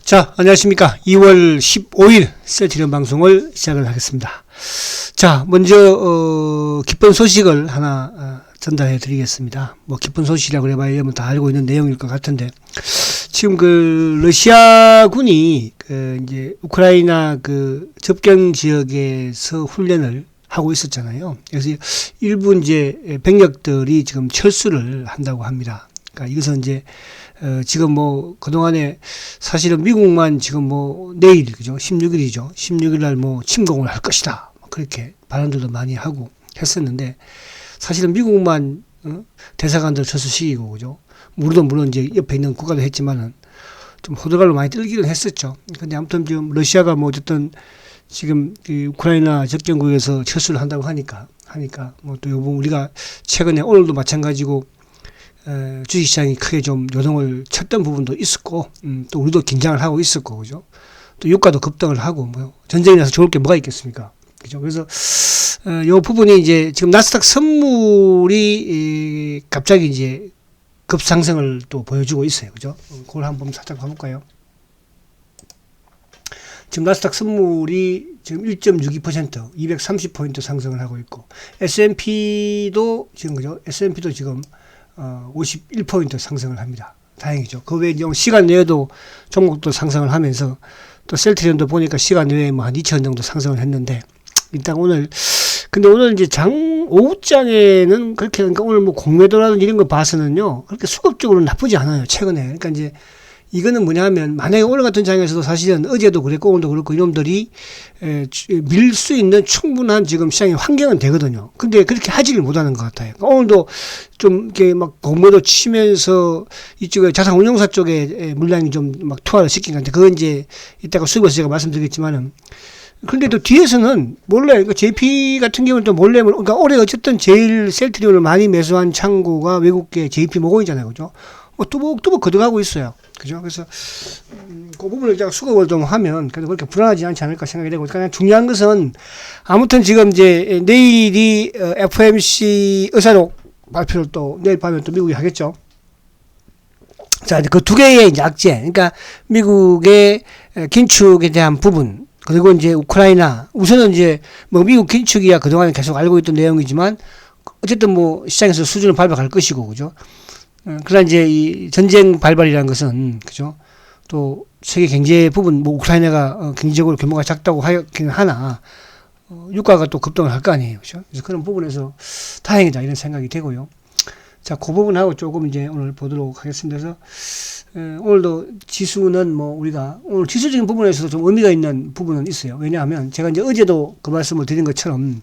자, 안녕하십니까. 2월 15일 셀트리온 방송을 시작을 하겠습니다. 자, 먼저 기쁜 소식을 하나 전달해 드리겠습니다. 뭐 기쁜 소식이라고 그래봐야 여러분 다 알고 있는 내용일 것 같은데, 지금 러시아군이 이제 우크라이나 접경 지역에서 훈련을 하고 있었잖아요. 그래서 일부 이제 병력들이 지금 철수를 한다고 합니다. 그러니까 이것은 이제 지금 그동안에 사실은 미국만 지금 내일, 그죠? 16일이죠. 16일 날 침공을 할 것이다. 그렇게 발언들도 많이 하고 했었는데, 사실은 미국만, 대사관들 철수시키고, 그죠? 우리도 물론 이제 옆에 있는 국가도 했지만은, 좀 호들갑을 많이 떨기는 했었죠. 근데 아무튼 지금 러시아가 어쨌든 지금 우크라이나 접경국에서 철수를 한다고 하니까, 또 요번 우리가 최근에 오늘도 마찬가지고, 주식시장이 크게 좀 요동을 쳤던 부분도 있었고, 또 우리도 긴장을 하고 있었고, 그죠? 또 유가도 급등을 하고, 전쟁이 나서 좋을 게 뭐가 있겠습니까? 그죠? 그래서, 요 부분이 이제 지금 나스닥 선물이 갑자기 이제 급상승을 또 보여주고 있어요. 그죠? 그걸 한번 살짝 봐볼까요? 지금 나스닥 선물이 지금 1.62%, 230포인트 상승을 하고 있고, S&P도 지금, 그죠? S&P도 지금 51포인트 상승을 합니다. 다행이죠. 그 외에 시간 내에도 종목도 상승을 하면서, 또 셀트리온도 보니까 시간 내에 한 2천 정도 상승을 했는데, 일단 근데 오늘 이제 오후장에는 그렇게, 그러니까 오늘 공매도라든지 이런 거 봐서는요, 그렇게 수급적으로는 나쁘지 않아요, 최근에. 그러니까 이제, 이거는 뭐냐면, 만약에 오늘 같은 장에서도 사실은 어제도 그랬고, 오늘도 그렇고, 이놈들이 밀 수 있는 충분한 지금 시장의 환경은 되거든요. 근데 그렇게 하지를 못하는 것 같아요. 그러니까 오늘도 좀 이렇게 공매도 치면서 이쪽에 자산운용사 쪽에 물량이 좀 투하를 시킨 건데, 그건 이제 이따가 수급에서 제가 말씀드리겠지만은, 근데 또 뒤에서는 몰래, 그러니까 JP 같은 경우는 또 몰래, 그러니까 올해 어쨌든 제일 셀트리온을 많이 매수한 창구가 외국계 JP 모건이잖아요. 그죠? 뚜벅뚜벅 걷어가고 있어요. 그죠? 그래서, 그 부분을 제가 수급을 좀 하면, 그래도 그렇게 불안하지 않지 않을까 생각이 되고, 그냥 중요한 것은, 아무튼 지금 이제 내일이 FOMC 의사록 발표를 또, 내일 밤에 또 미국이 하겠죠. 자, 그 두 개의 이제 악재, 그러니까 미국의 긴축에 대한 부분, 그리고 이제 우크라이나, 우선은 이제 미국 긴축이야 그동안 계속 알고 있던 내용이지만, 어쨌든 시장에서 수준을 밟아갈 것이고, 그죠? 그러나 이제 이 전쟁 발발이라는 것은, 그죠? 또 세계 경제 부분, 우크라이나가 경제적으로 규모가 작다고 하긴 하나, 유가가 또 급등을 할 거 아니에요. 그죠? 그래서 그런 부분에서 다행이다, 이런 생각이 되고요. 자, 그 부분하고 조금 이제 오늘 보도록 하겠습니다. 그래서, 오늘도 지수는 우리가, 오늘 지수적인 부분에서도 좀 의미가 있는 부분은 있어요. 왜냐하면 제가 이제 어제도 그 말씀을 드린 것처럼,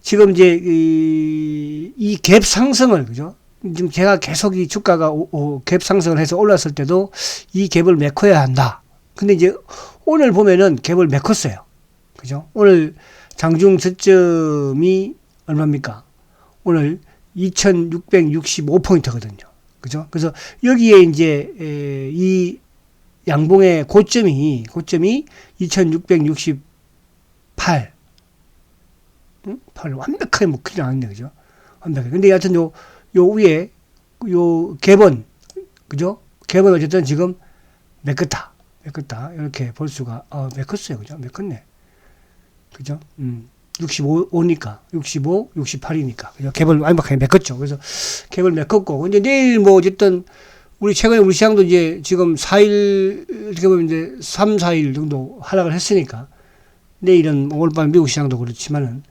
지금 이제 이 갭 상승을, 그죠? 지금 제가 계속 이 주가가 갭 상승을 해서 올랐을 때도 이 갭을 메꿔야 한다. 근데 이제 오늘 보면은 갭을 메꿨어요. 그죠? 오늘 장중 저점이 얼마입니까? 오늘 2665포인트거든요. 그죠? 그래서 여기에 이제 이 양봉의 고점이 2668. 8 완벽하게 큰일 나왔네. 그죠? 완벽하게. 근데 여하튼 요 위에, 갭은, 그죠? 갭은 어쨌든 지금 메꿨다. 이렇게 볼 수가, 메꿨어요. 그죠? 메꿨네. 그죠? 65니까. 65, 68이니까. 그죠? 갭을 완벽하게 메꿨죠. 그래서 갭을 메꿨고. 근데 내일 어쨌든, 최근에 우리 시장도 이제 지금 4일, 어떻게 보면 이제 3, 4일 정도 하락을 했으니까, 내일은 오늘 밤 미국 시장도 그렇지만은,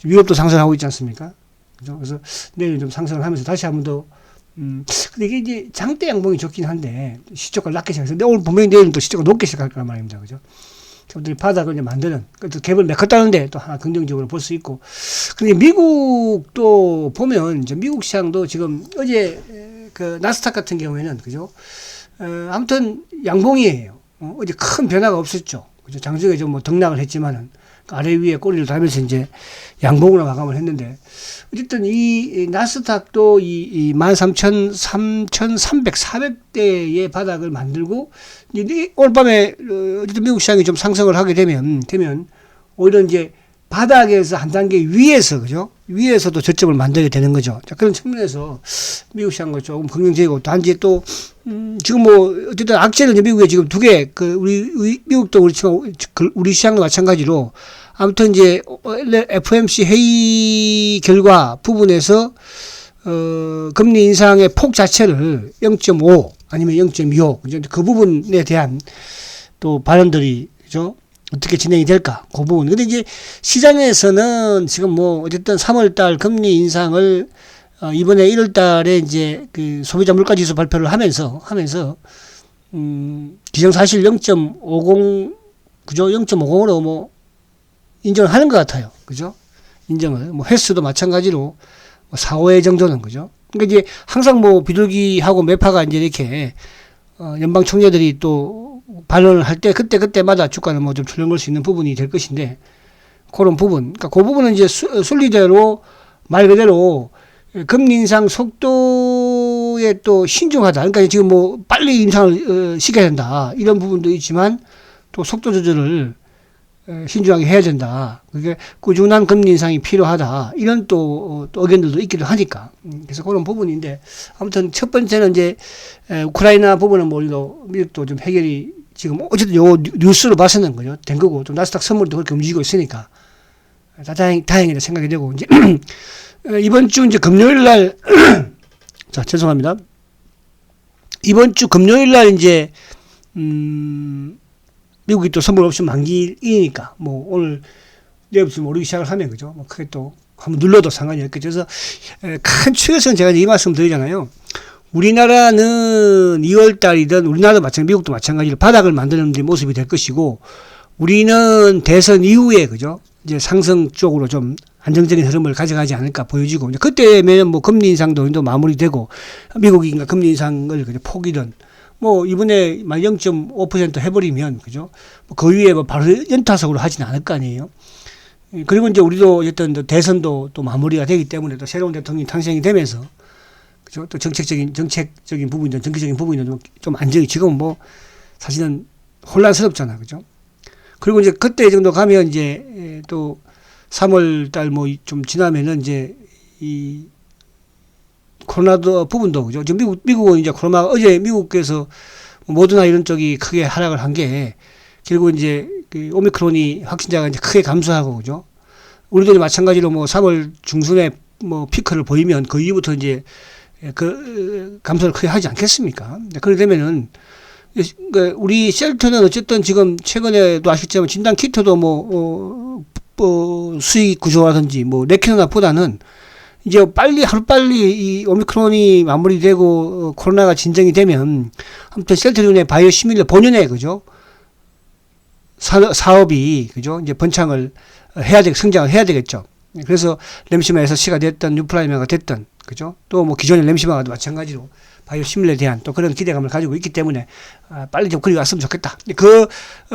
유럽도 상승하고 있지 않습니까? 그죠? 그래서 내일 좀 상승을 하면서 다시 한 번 더, 근데 이게 이제 장대 양봉이 좋긴 한데, 시초가 낮게 시작해서, 근데 오늘 분명히 내일은 또 시초가 높게 시작할 거란 말입니다. 그죠? 저들이 바닥을 이제 만드는, 또 갭을 메꿨다는데 또 하나 긍정적으로 볼 수 있고. 근데 미국도 보면, 이제 미국 시장도 지금 어제 나스닥 같은 경우에는, 그죠? 아무튼 양봉이에요. 어제 큰 변화가 없었죠. 그죠? 장중에 좀 등락을 했지만은, 아래 위에 꼬리를 달면서 이제 양봉으로 마감을 했는데, 어쨌든 이 나스닥도 이 13,300, 400대의 바닥을 만들고, 이제 오늘 밤에 어쨌든 미국 시장이 좀 상승을 하게 되면 오히려 이제 바닥에서 한 단계 위에서, 그죠? 위에서도 저점을 만들게 되는 거죠. 자, 그런 측면에서 미국 시장과 조금 긍정적이고, 단지 또 지금 뭐 어쨌든 악재는 이제 미국에 지금 두 개, 그 우리 미국도 그렇지만 우리 시장도 마찬가지로 아무튼 이제 FOMC 회의 결과 부분에서 금리 인상의 폭 자체를 0.5 아니면 0.25 그 부분에 대한 또 발언들이 그죠? 어떻게 진행이 될까? 그 부분. 근데 이제 시장에서는 지금 뭐 어쨌든 3월달 금리 인상을 이번에 1월달에 이제 그 소비자 물가지수 발표를 하면서 기정사실 0.50 그죠? 0.50으로 뭐 인정을 하는 것 같아요. 그죠? 인정을 뭐 횟수도 마찬가지로 뭐 4, 5회 정도는 그죠? 그러니까 이제 항상 뭐 비둘기하고 매파가 이제 이렇게 연방 총재들이 또 발언을 할 때 그때마다 주가는 뭐 좀 출렁걸 수 있는 부분이 될 것인데 그런 부분. 그러니까 그 부분은 이제 순리대로 말 그대로 금리 인상 속도에 또 신중하다. 그러니까 지금 뭐 빨리 인상을 시켜야 된다. 이런 부분도 있지만 또 속도 조절을 신중하게 해야 된다. 그게 꾸준한 금리 인상이 필요하다. 이런 또 의견들도 있기도 하니까. 그래서 그런 부분인데 아무튼 첫 번째는 이제 우크라이나 부분은 뭐 우리도 미국도 좀 해결이 지금 어쨌든 요 뉴스로 봐서는 거죠. 된 거고 또 나스닥 선물도 그렇게 움직이고 있으니까 다행이다 생각이 되고 이제 이번 주 이제 금요일 날 자, 죄송합니다. 이번 주 금요일 날 이제 미국이 또 선물 옵션 만기이니까 뭐 오늘 내일부터 오르기 시작을 하면 그죠? 뭐 크게 또 한번 눌러도 상관이 없겠죠. 그래서 큰 축에서는 제가 이 말씀 드리잖아요. 우리나라는 2월 달이든 우리나라도 마찬가지 미국도 마찬가지로 바닥을 만드는 데 모습이 될 것이고 우리는 대선 이후에 그죠? 이제 상승 쪽으로 좀 안정적인 흐름을 가져가지 않을까 보여지고 이제 그때면 뭐 금리 인상도 마무리되고 미국이 금리 인상을 그죠? 폭이든 뭐 이번에 만 0.5% 해버리면 그죠? 그 위에 뭐 바로 연타석으로 하지는 않을 거 아니에요. 그리고 이제 우리도 어쨌든 대선도 또 마무리가 되기 때문에 또 새로운 대통령이 탄생이 되면서 그죠? 또 정책적인 부분이든 정기적인 부분이든 좀 안정이 지금은 뭐 사실은 혼란스럽잖아, 그죠? 그리고 이제 그때 정도 가면 이제 또 3월 달 뭐 좀 지나면은 이제 이 코로나도 부분도 그죠? 지금 미국은 이제 코로나 어제 미국에서 모더나 이런 쪽이 크게 하락을 한 게 결국 이제 그 오미크론이 확진자가 이제 크게 감소하고 그죠? 우리도 마찬가지로 뭐 3월 중순에 뭐 피크를 보이면 그 이후부터 이제 그 감소를 크게 하지 않겠습니까? 그렇게 되면은 우리 셀트는 어쨌든 지금 최근에도 아시겠지만 진단 키트도 뭐 수익 구조라든지 뭐 레키노나보다는 이제 하루빨리 이 오미크론이 마무리되고 코로나가 진정이 되면 아무튼 셀트리온의 바이오 시밀러 본연의 그죠? 사업이 그죠? 이제 번창을 성장을 해야 되겠죠. 그래서 램시마 SC가 됐든 뉴플라이마가 됐든 그죠? 또 뭐 기존의 램시마가 마찬가지로 바이오 시밀러에 대한 또 그런 기대감을 가지고 있기 때문에 빨리 좀 그리 왔으면 좋겠다.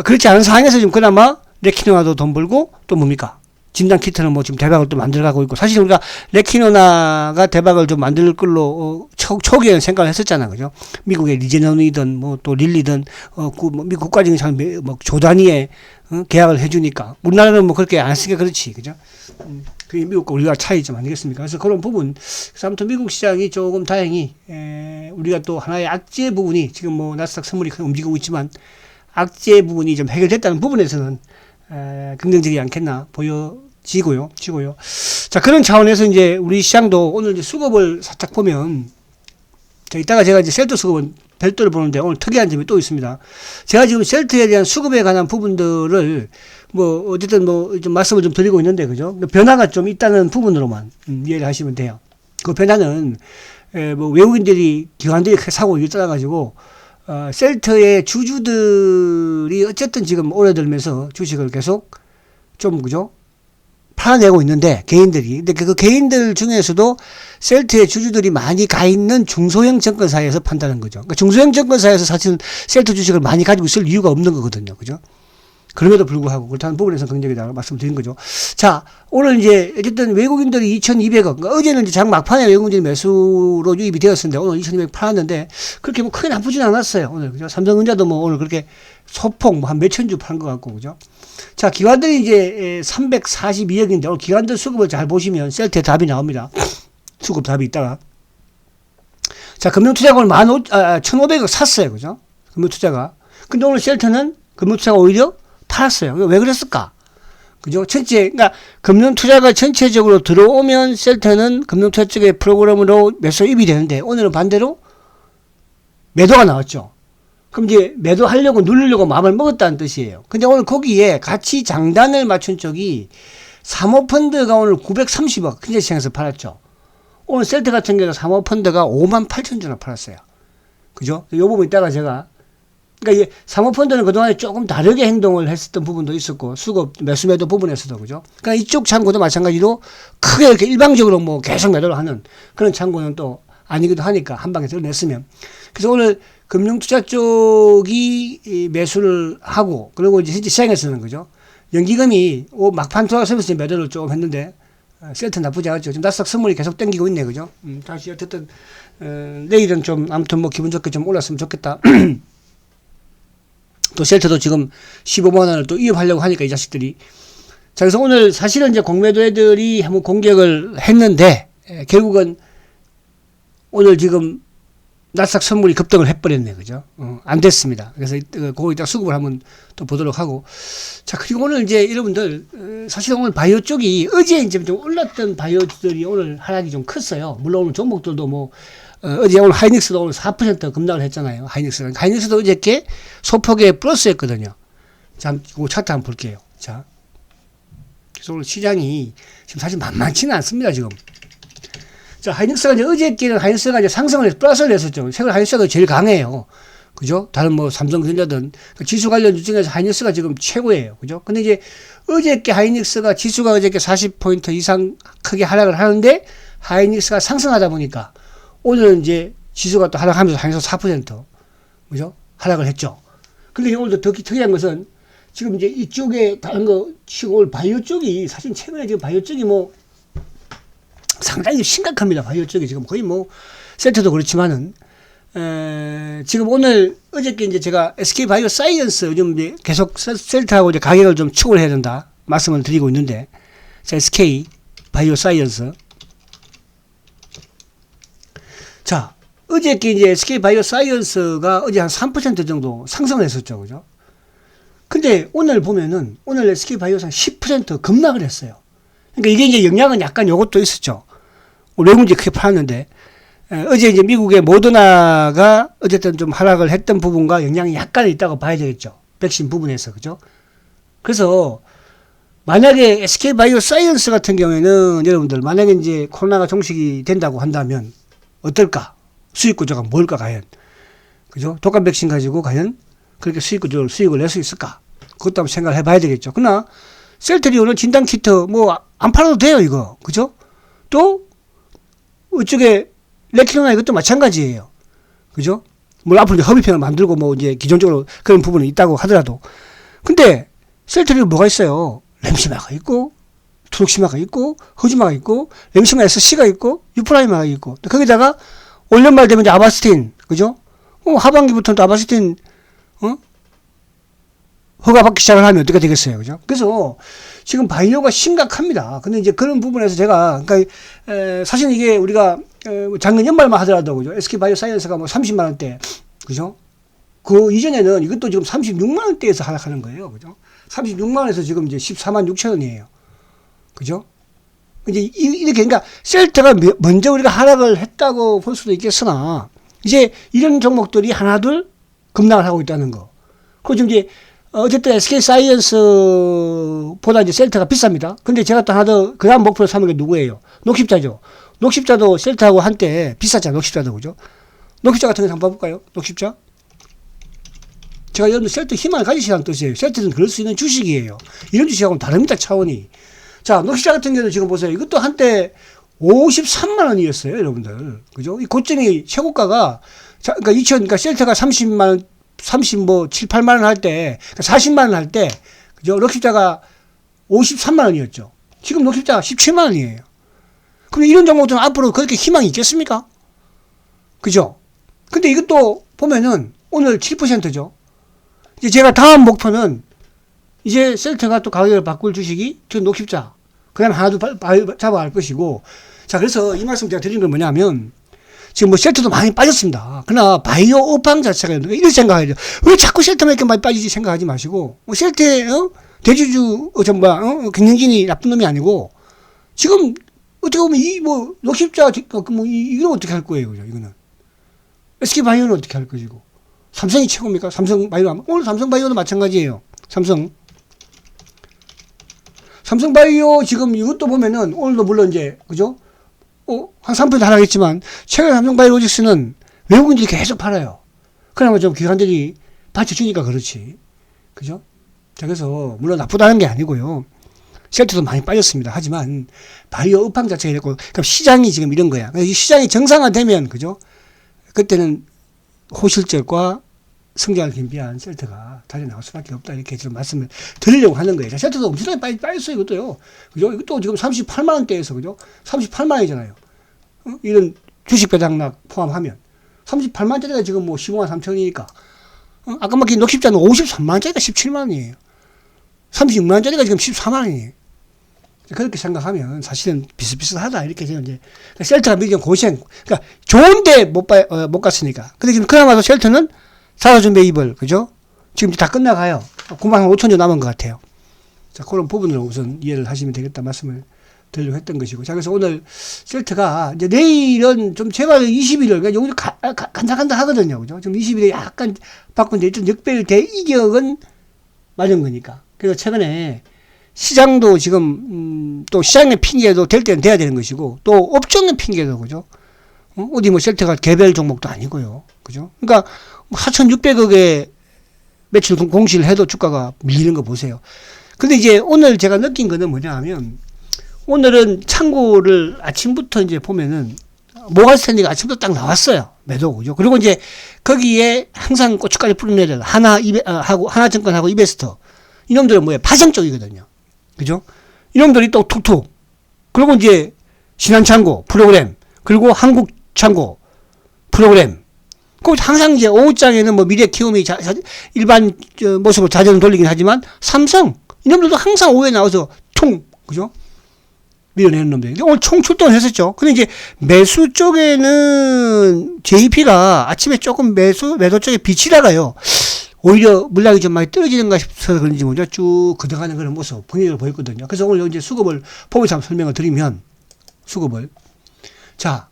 그렇지 않은 상황에서 지금 그나마 레키노나도 돈 벌고 또 뭡니까? 진단 키트는 뭐 지금 대박을 또 만들어가고 있고 사실 우리가 레키노나가 대박을 좀 만들 걸로 초기에는 생각을 했었잖아, 그죠? 미국의 리제논이든 뭐 또 릴리든 미국 국가적인 뭐 조 단위의 계약을 해주니까 우리나라는 뭐 그렇게 안 쓰게 그렇지, 그죠? 그게 미국과 우리가 차이점 아니겠습니까? 그래서 그런 부분, 그래서 아무튼 미국 시장이 조금 다행히 우리가 또 하나의 악재 부분이 지금 뭐 나스닥 선물이 움직이고 있지만 악재 부분이 좀 해결됐다는 부분에서는 긍정적이지 않겠나 지고요. 자, 그런 차원에서 이제 우리 시장도 오늘 이제 수급을 살짝 보면, 이따가 제가 이제 셀트 수급은 별도로 보는데 오늘 특이한 점이 또 있습니다. 제가 지금 셀트에 대한 수급에 관한 부분들을 뭐 어쨌든 뭐 좀 말씀을 좀 드리고 있는데, 그죠? 변화가 좀 있다는 부분으로만 이해를 하시면 돼요. 그 변화는 뭐 외국인들이 기관들이 사고 이걸 따라가지고 셀트의 주주들이 어쨌든 지금 오래 들면서 주식을 계속 좀 그죠? 팔아내고 있는데 개인들이. 근데 그 개인들 중에서도 셀트의 주주들이 많이 가 있는 중소형 증권사에서 판다는 거죠. 그러니까 중소형 증권사에서 사실은 셀트 주식을 많이 가지고 있을 이유가 없는 거거든요. 그죠? 그럼에도 불구하고 그렇다는 부분에서 긍정이라고 말씀드린 거죠. 자, 오늘 이제 어쨌든 외국인들이 2,200억. 그러니까 어제는 이제 장 막판에 외국인들이 매수로 유입이 되었는데 오늘 2,200 팔았는데 그렇게 뭐 크게 나쁘진 않았어요. 오늘 그죠? 삼성전자도 뭐 오늘 그렇게 소폭 뭐 한 몇천 주 판 것 같고 그죠? 자, 기관들이 이제 342억인데 오늘 기관들 수급을 잘 보시면 셀트의 답이 나옵니다. 수급 답이 있다가 자, 금융투자가 오늘 1,500억 샀어요. 그죠? 금융투자가. 근데 오늘 셀트는 금융투자가 오히려 팔았어요. 왜 그랬을까? 그죠? 그러니까 금융투자가 전체적으로 들어오면 셀트는 금융투자 쪽의 프로그램으로 매수입이 되는데 오늘은 반대로 매도가 나왔죠. 그럼 이제 매도하려고 누르려고 마음을 먹었다는 뜻이에요. 근데 오늘 거기에 같이 장단을 맞춘 쪽이 사모펀드가 오늘 930억 큰재 시장에서 팔았죠. 오늘 셀트 같은 경우는 사모펀드가 58,000주나 팔았어요. 그죠? 이 부분 이따가 제가 그러니까 사모펀드는 그동안에 조금 다르게 행동을 했었던 부분도 있었고 수급 매수 매도 부분에서도 그죠? 그러니까 이쪽 창구도 마찬가지로 크게 이렇게 일방적으로 뭐 계속 매도를 하는 그런 창구는 또 아니기도 하니까 한 방에 들어냈으면 그래서 오늘 금융투자 쪽이 매수를 하고 그리고 이제 실제 시장에서는 그죠? 연기금이 막판 투자 서비스 매도를 좀 했는데 셀트 나쁘지 않았죠. 지금 나스닥 선물이 계속 땡기고 있네, 그죠? 다시 어쨌든 내일은 좀 아무튼 뭐 기분 좋게 좀 올랐으면 좋겠다. 또 셀트도 지금 15만 원을 또 이업하려고 하니까 이 자식들이. 자, 그래서 오늘 사실은 이제 공매도 애들이 한번 공격을 했는데 결국은 오늘 지금 나스닥 선물이 급등을 해버렸네, 그죠? 안 됐습니다. 그래서 그거 이따 수급을 한번 또 보도록 하고. 자, 그리고 오늘 이제 여러분들, 사실 오늘 바이오 쪽이 어제 이제 좀 올랐던 바이오들이 오늘 하락이 좀 컸어요. 물론 오늘 종목들도 뭐, 어제 오늘 하이닉스도 오늘 4% 급락을 했잖아요. 하이닉스도 어저께 소폭의 플러스였거든요. 자, 그 차트 한번 볼게요. 자. 그래서 오늘 시장이 지금 사실 만만치는 않습니다, 지금. 자, 하이닉스가 이제 어저께는 하이닉스가 이제 상승을 해서 플러스를 했었죠. 최근 하이닉스가 제일 강해요. 그죠? 다른 뭐 삼성전자든 지수 관련 중에서 하이닉스가 지금 최고예요. 그죠? 근데 이제 어저께 하이닉스가 지수가 어저께 40포인트 이상 크게 하락을 하는데 하이닉스가 상승하다 보니까 오늘은 이제 지수가 또 하락하면서 하이닉스 4% 그죠? 하락을 했죠. 근데 오늘도 더 특이한 것은 지금 이제 이쪽에 다른 거 치고 오늘 바이오 쪽이 사실 최근에 지금 바이오 쪽이 뭐 상당히 심각합니다. 바이오 쪽이 지금 거의 뭐 셀트도 그렇지만은 지금 오늘 어저께 이제 제가 SK 바이오 사이언스 요즘 이제 계속 셀트하고 이제 가격을 좀 추구를 해야 된다 말씀을 드리고 있는데 자, SK 바이오 사이언스 자 어저께 이제 SK 바이오 사이언스가 어제 한 3% 정도 상승을 했었죠, 그죠? 근데 오늘 보면은 오늘 SK 바이오상 10% 급락을 했어요. 그러니까 이게 이제 영향은 약간 요것도 있었죠. 외국은 이제 크게 팔았는데, 어제 이제 미국의 모더나가 어쨌든 좀 하락을 했던 부분과 영향이 약간 있다고 봐야 되겠죠. 백신 부분에서, 그죠? 그래서, 만약에 SK 바이오 사이언스 같은 경우에는 여러분들, 만약에 이제 코로나가 종식이 된다고 한다면, 어떨까? 수익 구조가 뭘까, 과연? 그죠? 독감 백신 가지고 과연 그렇게 수익을 낼 수 있을까? 그것도 한번 생각을 해봐야 되겠죠. 그러나, 셀트리온은 진단키트, 뭐, 안 팔아도 돼요, 이거. 그죠? 또, 이쪽에, 레키노나 이것도 마찬가지예요. 그죠? 뭐, 앞으로 이제 협의편을 만들고, 뭐, 이제, 기존적으로 그런 부분이 있다고 하더라도. 근데, 셀트리온 뭐가 있어요? 램시마가 있고, 투독시마가 있고, 허즈마가 있고, 램시마 SC가 있고, 유프라이마가 있고, 거기다가, 올 연말 되면 이제 아바스틴, 그죠? 하반기부터는 또 아바스틴, 허가받기 시작을 하면 어떻게 되겠어요, 그죠? 그래서 지금 바이오가 심각합니다. 근데 이제 그런 부분에서 제가, 그러니까, 사실 이게 우리가, 작년 연말만 하더라도, 그죠? SK 바이오 사이언스가 뭐 30만원대, 그죠? 그 이전에는 이것도 지금 36만원대에서 하락하는 거예요, 그죠? 36만원에서 지금 이제 14만 6천원이에요. 그죠? 이제 이렇게, 그러니까 셀트가 먼저 우리가 하락을 했다고 볼 수도 있겠으나, 이제 이런 종목들이 하나둘 급락을 하고 있다는 거. 그리고 지금 이제, 어쨌든 SK 사이언스보다 이제 셀트가 비쌉니다. 근데 제가 또 하나 더, 그 다음 목표를 삼은 게 누구예요? 녹십자죠. 녹십자도 셀트하고 한때 비쌌잖아요. 녹십자도, 그죠? 녹십자 같은 거 한번 봐볼까요? 녹십자. 제가 여러분들 셀트 희망을 가지시라는 뜻이에요. 셀트는 그럴 수 있는 주식이에요. 이런 주식하고는 다릅니다, 차원이. 자, 녹십자 같은 경우는 지금 보세요. 이것도 한때 53만원이었어요, 여러분들. 그죠? 이 고점이 최고가가, 그러니까 셀트가 30만원, 7, 8만원 할 때, 40만원 할 때, 그죠? 녹십자가 53만원이었죠. 지금 녹십자가 17만원이에요. 그럼 이런 종목들은 앞으로 그렇게 희망이 있겠습니까? 그죠? 근데 이것도 보면은 오늘 7%죠. 이제 제가 다음 목표는 이제 셀트가 또 가격을 바꿀 주식이 지금 녹십자. 그 다음에 하나도 잡아갈 것이고. 자, 그래서 이 말씀 제가 드리는 건 뭐냐면, 지금 뭐 셀트도 많이 빠졌습니다. 그러나 바이오 업황 자체가 이렇게 생각해야죠. 왜 자꾸 셀트만 이렇게 많이 빠지지 생각하지 마시고, 뭐 셀트의, 대주주, 경영진이 나쁜 놈이 아니고, 지금, 어떻게 보면 녹십자, 이건 어떻게 할 거예요, 그죠? 이거는. SK바이오는 어떻게 할 것이고. 삼성이 최고입니까? 삼성바이오, 오늘 삼성바이오도 마찬가지예요. 삼성바이오 지금 이것도 보면은, 오늘도 물론 이제, 그죠? 한 3% 하락했지만, 최근 삼성바이오로직스는 외국인들이 계속 팔아요. 그나마 좀 기관들이 받쳐주니까 그렇지. 그죠? 자, 그래서, 물론 나쁘다는 게 아니고요. 셀트도 많이 빠졌습니다. 하지만, 바이오 업황 자체가 이랬고, 그럼 시장이 지금 이런 거야. 이 시장이 정상화되면, 그죠? 그때는 호실적과 성장을 겸비한 셀트가 다시 나올 수밖에 없다. 이렇게 지금 말씀을 드리려고 하는 거예요. 자, 셀트도 엄청나게 빠졌어요. 이것도요. 그죠? 이것도 지금 38만원대에서, 그죠? 38만원이잖아요. 이런 주식 배당락 포함하면. 38만원짜리가 지금 뭐 15만 3천이니까. 아까 막힌 녹십자는 53만원짜리가 17만원이에요. 36만원짜리가 지금 14만원이에요. 그렇게 생각하면 사실은 비슷비슷하다. 이렇게 지금 이제 셀트가 미리 좀 고생. 그러니까 좋은데 못 갔으니까. 근데 지금 그나마도 셀트는 사라준 매입을, 그죠? 지금 다 끝나가요. 9만 5천 주 남은 것 같아요. 자, 그런 부분을 우선 이해를 하시면 되겠다 말씀을 드리려고 했던 것이고. 자, 그래서 오늘 셀트가 이제 내일은 좀 제발 21일, 그러니까 여기 간다간다 하거든요. 그죠? 지금 21일에 약간 바꾼데 일단 역별 대이격은 맞은 거니까. 그래서 최근에 시장도 지금, 또 시장의 핑계도 될 때는 돼야 되는 것이고, 또 업종의 핑계도, 그죠? 어디 뭐 셀트가 개별 종목도 아니고요. 그죠? 그러니까 4,600억의 매출 공시를 해도 주가가 밀리는 거 보세요. 근데 이제 오늘 제가 느낀 거는 뭐냐 하면, 오늘은 창고를 아침부터 이제 보면은, 모간 스탠리가 아침부터 딱 나왔어요. 매도, 그죠? 그리고 이제 거기에 항상 고춧가루 뿌리는 애들, 하나증권하고 이베스터. 이놈들은 뭐예요? 파생 쪽이거든요. 그죠? 이놈들이 또 툭툭. 그리고 이제 신한창고 프로그램, 그리고 한국창고 프로그램. 그 항상 이제 오후장에는 뭐 미래 키움이 일반 모습으로 자전을 돌리긴 하지만 삼성 이놈들도 항상 오후에 나와서 그죠? 밀어내는 놈들. 오늘 총 출동을 했었죠. 근데 이제 매수 쪽에는 JP가 아침에 조금 매도 쪽에 빛이 나가요. 오히려 물량이 좀 많이 떨어지는가 싶어서 그런지 모르죠. 쭉 걷어가는 그런 모습, 분위기를 보였거든요. 그래서 오늘 이제 수급을 보면서 한번 설명을 드리면, 수급을. 자,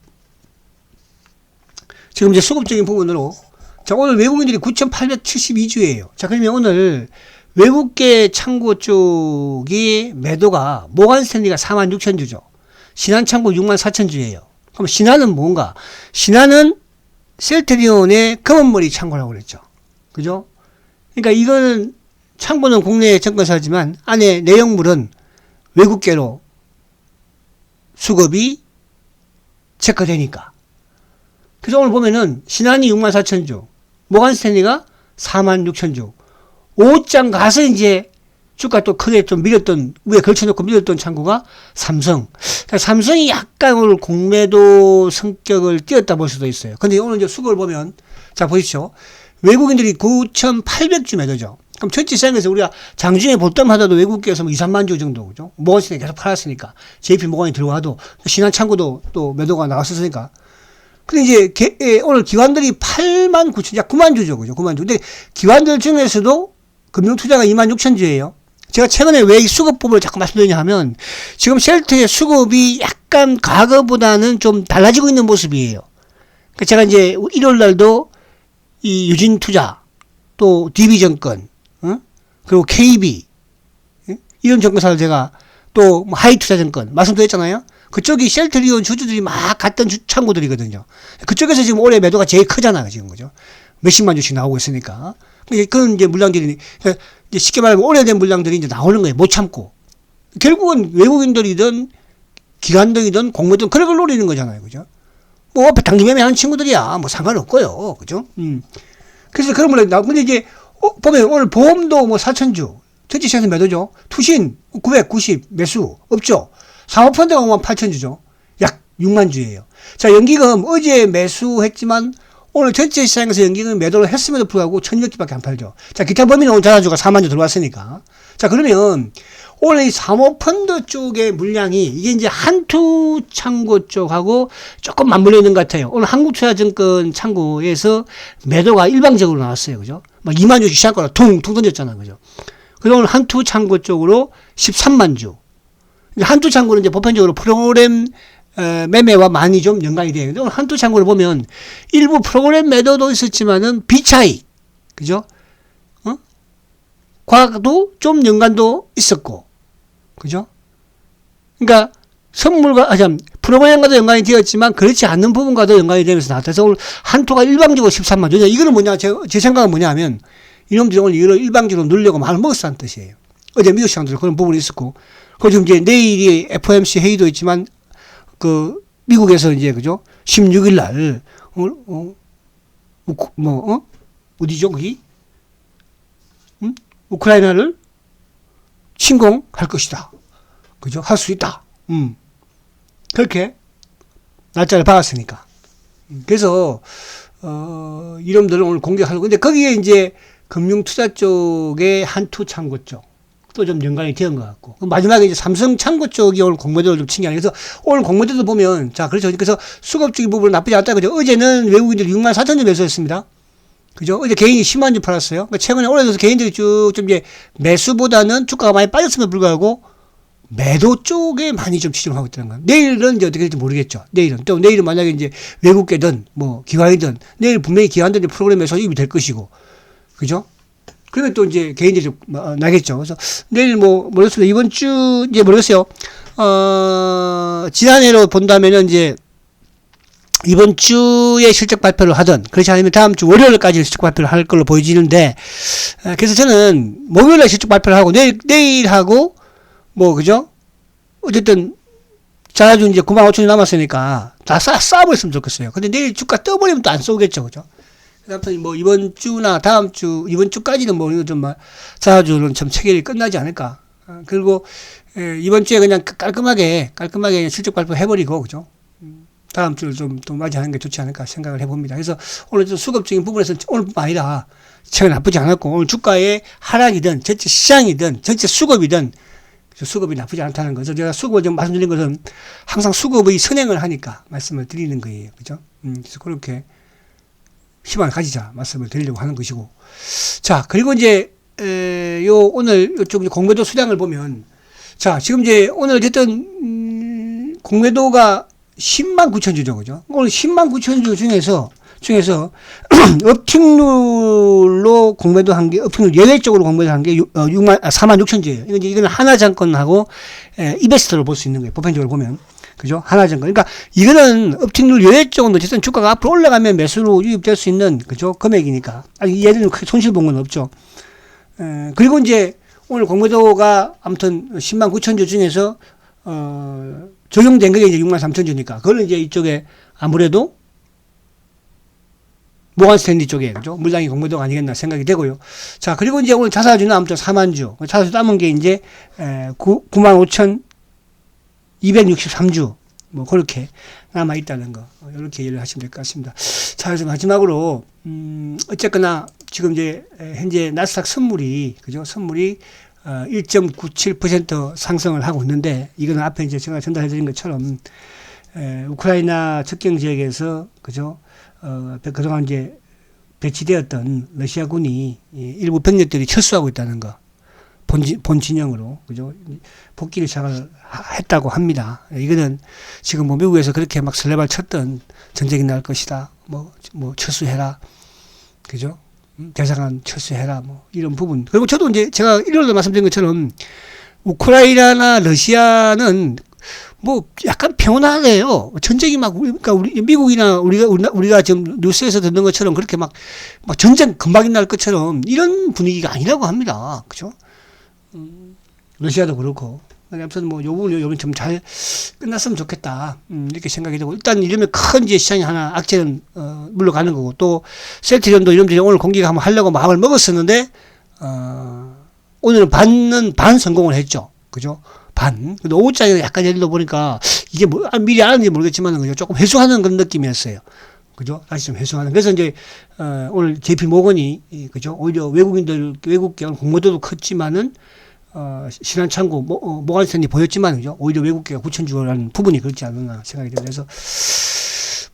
지금 이제 수급적인 부분으로, 자, 오늘 외국인들이 9,872주예요. 자, 그러면 오늘 외국계 창고 쪽이 매도가, 모간 스탠리가 46,000주죠. 신한창고 64,000주예요. 그럼 신한은 뭔가? 신한은 셀트리온의 검은머리 창고라고 그랬죠. 그죠? 그러니까 이거는 창고는 국내 증권사지만 안에 내용물은 외국계로 수급이 체크되니까. 그래서 오늘 보면은 신한이 64,000주, 모간 스탠리가 46,000주. 5장 가서 이제 주가 또 크게 좀 밀었던, 위에 걸쳐놓고 밀었던 창고가 삼성. 그러니까 삼성이 약간 오늘 공매도 성격을 띄었다 볼 수도 있어요. 근데 오늘 이제 수급을 보면, 자, 보십시오. 외국인들이 9,800주 매도죠. 그럼 전체 시장에서 우리가 장중에 볼때마다도 외국계에서 뭐 2, 3만 주 정도, 그죠? 모건스탠리 계속 팔았으니까. JP 모건이 들어와도, 신한창고도 또 매도가 나왔었으니까. 근데 이제, 오늘 기관들이 8만 9천, 약 9만 주죠, 그죠? 9만 주. 근데 기관들 중에서도 금융투자가 2만 6천 주예요. 제가 최근에 왜 이 수급법을 자꾸 말씀드리냐 하면, 지금 셀트의 수급이 약간 과거보다는 좀 달라지고 있는 모습이에요. 그러니까 제가 이제 일요일 날도 이 유진투자, 또 DB증권, 그리고 KB, 이런 증권사를 제가 또 하이투자증권 말씀드렸잖아요. 그쪽이 셀트리온 주주들이 막 갔던 창고들이거든요. 그쪽에서 지금 올해 매도가 제일 크잖아요, 지금, 그죠? 몇십만 주씩 나오고 있으니까. 그런 이제 물량들이, 그러니까 이제 쉽게 말하면 오래된 물량들이 이제 나오는 거예요. 못 참고. 결국은 외국인들이든 기관들이든 공모든 그런 걸 노리는 거잖아요, 그죠? 뭐, 당기매매 하는 친구들이야. 뭐, 상관없고요. 그죠? 그래서 그런 물량이 나오고. 근데 이제, 보면 오늘 보험도 뭐 4,000주. 전체 시장에서 매도죠. 투신 990 매수. 없죠. 사모펀드가 5만 8,000주죠. 약 6만 주예요. 자, 연기금 어제 매수했지만 오늘 전체 시장에서 연기금 매도를 했음에도 불구하고 1,200개밖에 안 팔죠. 자, 기타 범위는 오늘 자사주가 4만 주 들어왔으니까. 자, 그러면 오늘 이 사모펀드 쪽의 물량이 이게 이제 한투 창구 쪽하고 조금 맞물려 있는 것 같아요. 오늘 한국투자증권 창구에서 매도가 일방적으로 나왔어요. 그죠? 막 2만 주씩 시작하거나 퉁퉁 던졌잖아요. 그죠? 그래서 오늘 한투 창구 쪽으로 13만 주. 한투 창구는 이제 보편적으로 프로그램 매매와 많이 좀 연관이 돼요. 근데 오늘 한투 창구를 보면 일부 프로그램 매도도 있었지만은 비차익. 그죠? 과도 좀 연관도 있었고, 그죠? 그러니까 선물과 프로그램과도 연관이 되었지만 그렇지 않는 부분과도 연관이 되면서 나타나서 오늘 한투가 일방적으로 13만 주. 이거는 뭐냐? 제 생각은 뭐냐면 이놈들이 오늘 이걸 일방적으로 누르려고 마음을 먹었다는 뜻이에요. 어제 미국 시장도 그런 부분이 있었고, 그리고 이제 내일이 FOMC 회의도 있지만 그 미국에서 이제 그죠? 16일 날 어디죠 거기? 우크라이나를 침공할 것이다. 그죠? 할 수 있다. 그렇게 날짜를 박았으니까. 그래서 이름들을 오늘 공개하려고. 근데 거기에 이제 금융투자 쪽의 한투 창구 쪽 또 좀 연관이 되는 것 같고. 마지막에 이제 삼성 창구 쪽이 오늘 공매도를 좀 친게 아니라. 그래서 오늘 공매도도 보면 자, 그렇죠. 그래서 수급적인 부분은 나쁘지 않다. 그죠? 어제는 외국인들 6만 4천 주 매수했습니다. 그죠? 어제 개인이 10만 주 팔았어요. 그러니까 최근에 올해 들어서 개인들이 쭉 좀 이제 매수보다는 주가가 많이 빠졌음에도 불구하고 매도 쪽에 많이 좀 치중하고 있다는 거예요. 내일은 이제 어떻게 될지 모르겠죠. 내일은 만약에 이제 외국계든 뭐 기관이든 내일 분명히 기관들이 프로그램에서 수입이 될 것이고. 그죠? 그러면 또 이제 개인들이 좀 나겠죠. 그래서 내일 뭐 모르겠습니다. 이번 주 이제 모르겠어요. 지난해로 본다면은 이제 이번 주에 실적 발표를 하든 그렇지 않으면 다음 주 월요일까지 실적 발표를 할 걸로 보여지는데, 그래서 저는 목요일에 실적 발표를 하고 내일 하고 뭐 그죠? 어쨌든 자주 이제 9만 5천이 남았으니까 다 쌓아버렸으면 좋겠어요. 근데 내일 주가 떠버리면 또 안 쏘겠죠, 그죠? 아무튼 뭐 이번 주나 다음 주 이번 주까지는 뭐 이거 좀 자주는 좀 체결이 끝나지 않을까. 그리고 이번 주에 그냥 깔끔하게 실적 발표 해버리고 그죠? 다음 주를 좀 맞이하는 게 좋지 않을까 생각을 해봅니다. 그래서 오늘 좀 수급적인 부분에서 오늘뿐만 아니라 최근 나쁘지 않았고 오늘 주가의 하락이든 전체 시장이든 전체 수급이든 수급이 나쁘지 않다는 거죠. 제가 수급을 좀 말씀드린 것은 항상 수급의 선행을 하니까 말씀을 드리는 거예요. 그죠? 그래서 그렇게 희망을 가지자 말씀을 드리려고 하는 것이고. 자, 그리고 이제 오늘 이쪽 공매도 수량을 보면 자, 지금 이제 오늘 어쨌든 공매도가 10만 9천 주죠. 그죠? 오늘 10만 9천 주 중에서 업팅룰로 공매도한 게, 업팅룰 예외적으로 공매도한 게 4만 6천 주예요. 이거는 하나증권하고 이베스트로 볼 수 있는 거예요. 보편적으로 보면. 그죠? 하나증권. 그러니까 이거는 업팅룰 예외적으로 어쨌든 주가가 앞으로 올라가면 매수로 유입될 수 있는 그죠? 금액이니까. 아니, 얘는 크게 손실 본 건 없죠. 그리고 이제 오늘 공매도가 아무튼 10만 9천 주 중에서 적용된 게 이제 6만 3천 주니까 그거는 이제 이쪽에 아무래도 모건 스탠리 쪽에 그죠? 물량이 공매도가 아니겠나 생각이 되고요. 자, 그리고 이제 오늘 자사주는 아무튼 4만 주. 자사주 남은 게 이제 9만 5,263주. 뭐 그렇게 남아 있다는 거. 이렇게 이해를 하시면 될 것 같습니다. 자, 그래서 마지막으로 어쨌거나 지금 이제 현재 나스닥 선물이 그죠? 선물이 1.97% 상승을 하고 있는데, 이거는 앞에 이제 제가 전달해 드린 것처럼, 우크라이나 접경 지역에서, 그죠, 그동안 이제 배치되었던 러시아군이 일부 병력들이 철수하고 있다는 거, 본 진영으로, 그죠, 복귀를 시작을 했다고 합니다. 이거는 지금 뭐 미국에서 그렇게 막 설레발 쳤던 전쟁이 날 것이다, 뭐 철수해라, 그죠? 대사관 철수해라, 뭐, 이런 부분. 그리고 저도 이제 제가 일요일에 말씀드린 것처럼, 우크라이나나 러시아는 뭐 약간 평온하네요. 전쟁이 막, 그러니까 우리, 미국이나 우리가 지금 뉴스에서 듣는 것처럼 그렇게 막 전쟁 금방 날 것처럼 이런 분위기가 아니라고 합니다. 그죠? 러시아도 그렇고. 아무튼 뭐, 요 부분 좀 잘 끝났으면 좋겠다. 이렇게 생각이 되고. 일단 이러면 큰 이제 시장이 하나, 악재는, 물러가는 거고. 또, 셀트리온도 이름들이 오늘 공개가 한번 하려고 마음을 먹었었는데, 오늘은 반 성공을 했죠. 그죠? 반. 근데 오후장에 약간 예를 들어 보니까, 이게 뭐, 미리 알았는지 모르겠지만, 그죠? 조금 회수하는 그런 느낌이었어요. 그죠? 다시 좀 회수하는. 그래서 이제, 오늘 JP 모건이, 그죠? 오히려 외국계 공모도도 컸지만은, 신한창구 모관선이 보였지만 그죠? 오히려 외국계가 9천 주라는 부분이 그렇지 않나 생각이 들어요. 그래서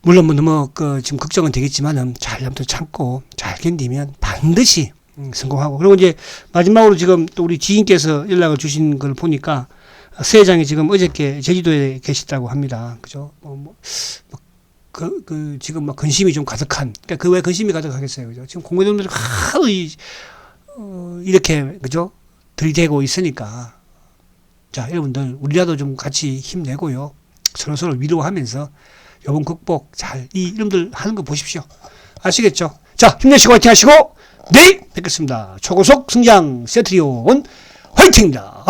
물론 뭐 너무 지금 걱정은 되겠지만은 잘 아무튼 참고 잘 견디면 반드시 성공하고. 그리고 이제 마지막으로 지금 또 우리 지인께서 연락을 주신 걸 보니까 새 회장이 지금 어저께 제주도에 계시다고 합니다. 그죠? 지금 막 근심이 좀 가득한. 그러니까 그 왜 근심이 가득하겠어요. 그죠? 지금 공무원들이 하도 이렇게 그죠? 들이대고 있으니까. 자, 여러분들 우리라도 좀 같이 힘내고요. 서로 위로하면서 요번 극복 잘 이름들 하는 거 보십시오. 아시겠죠? 자, 힘내시고 화이팅 하시고 내일 뵙겠습니다. 초고속 성장 세트리온 화이팅입니다.